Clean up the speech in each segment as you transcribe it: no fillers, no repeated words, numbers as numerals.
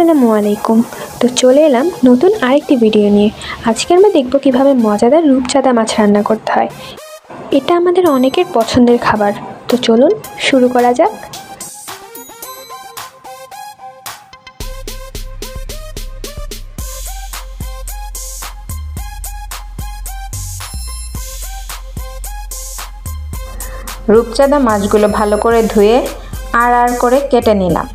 আসসালামু আলাইকুম। তো চলে এলাম নতুন আরেকটি ভিডিও নিয়ে। আজকে আমরা দেখব কিভাবে মজাদার রূপচাঁদা মাছ রান্না করতে হয়। এটা আমাদের অনেকের পছন্দের খাবার। তো চলুন শুরু করা যাক। রূপচাঁদা মাছগুলো ভালো করে ধুয়ে আর করে কেটে নিলাম।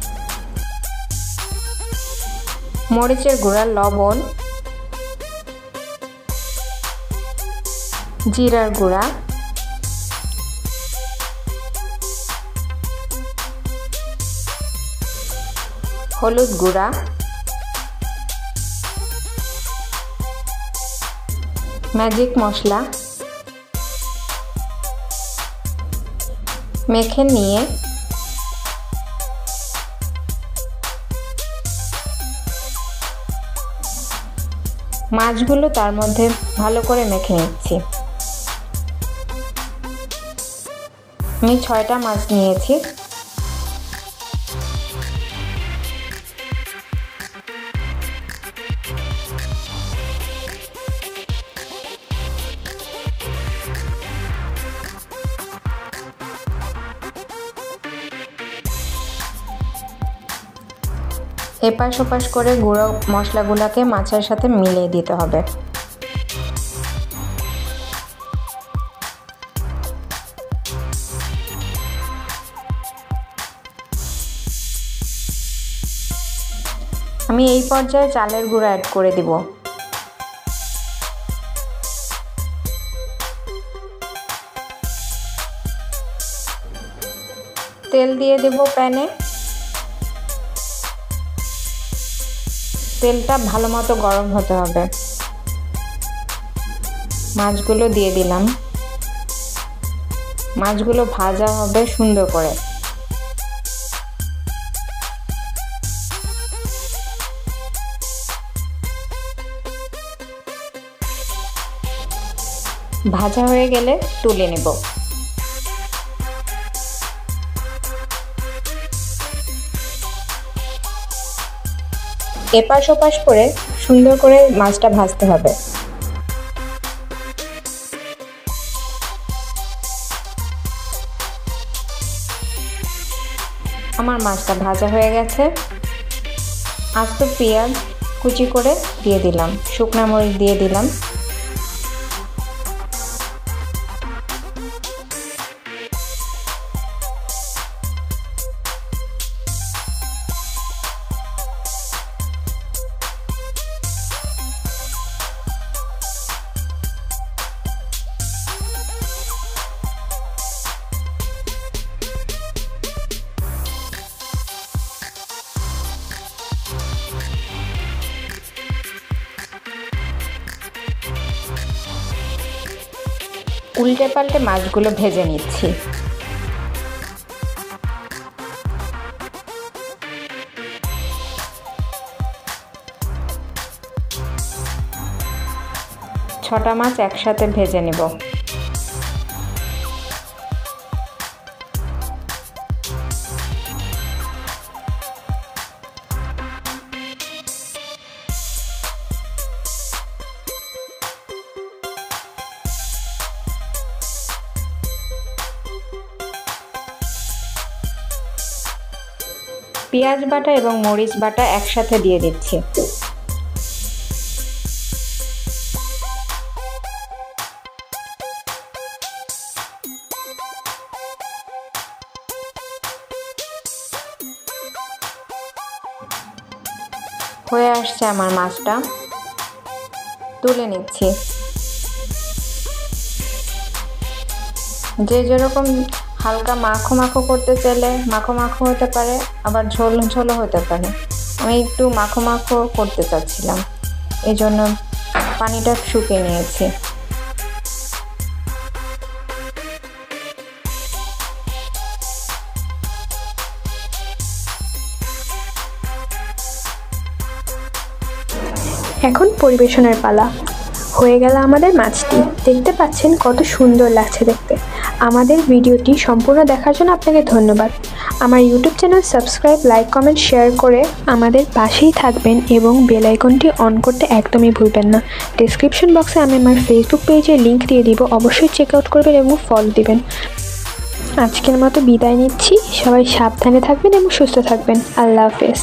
মরিচের গুঁড়া, লবণ, জিরার গুঁড়া, হলুদ গুঁড়া, ম্যাজিক মশলা মেখে নিয়ে মাছগুলো তার মধ্যে ভালো করে মেখে নিচ্ছি। আমি 6টা মাছ নিয়েছি। এপাশ ওপাশ করে গুঁড়ো মশলাগুলোকে মাছের সাথে মিলিয়ে দিতে হবে। আমি এই পর্যায়ে চালের গুঁড়ো অ্যাড করে দিব। তেল দিয়ে দেব প্যানে। তেলটা ভালো মতো গরম হতে হবে। মাছগুলো দিয়ে দিলাম। মাছগুলো ভাজা হবে সুন্দর করে। ভাজা হয়ে গেলে তুলে নেব। এপাশ ওপাশ করে সুন্দর করে মাছটা ভাজতে হবে। আমার মাছটা ভাজা হয়ে গেছে। আস্ত পেঁয়াজ কুচি করে দিয়ে দিলাম, শুকনা মরিচ দিয়ে দিলাম। উল্টে পাল্টে মাছগুলো ভেজে নিচ্ছি। ছটা মাছ একসাথে ভেজে নেব। পেঁয়াজ বাটা এবং মরিচ বাটা একসাথে দিয়ে দিচ্ছি। হয়ে আসছে আমার মাছটা, তুলে নিচ্ছি। যে যেরকম হালকা মাখো মাখো করতে চাইলে মাখো মাখো হতে পারে, আবার ঝোল ঝোলও হতে পারে। আমি একটু মাখো মাখো করতে চাচ্ছিলাম, এই জন্য পানিটা শুকিয়ে নিয়েছি। এখন পরিবেশনের পালা। হয়ে গেল আমাদের মাছটি। দেখতে পাচ্ছেন কত সুন্দর লাগছে দেখতে। আমাদের ভিডিওটি সম্পূর্ণ দেখার জন্য আপনাকে ধন্যবাদ। আমার YouTube channel subscribe, like, comment, share করে আমাদের পাশেই থাকবেন এবং বেল আইকনটি অন করতে একদমই ভুলবেন না। ডেসক্রিপশন বক্সে আমি আমার ফেসবুক পেজের লিঙ্ক দিয়ে দিব, অবশ্যই চেক আউট করবেন এবং ফলো দিবেন। আজকের মতো বিদায় নিচ্ছি, সবাই সাবধানে থাকবেন এবং সুস্থ থাকবেন। আল্লাহ হাফেজ।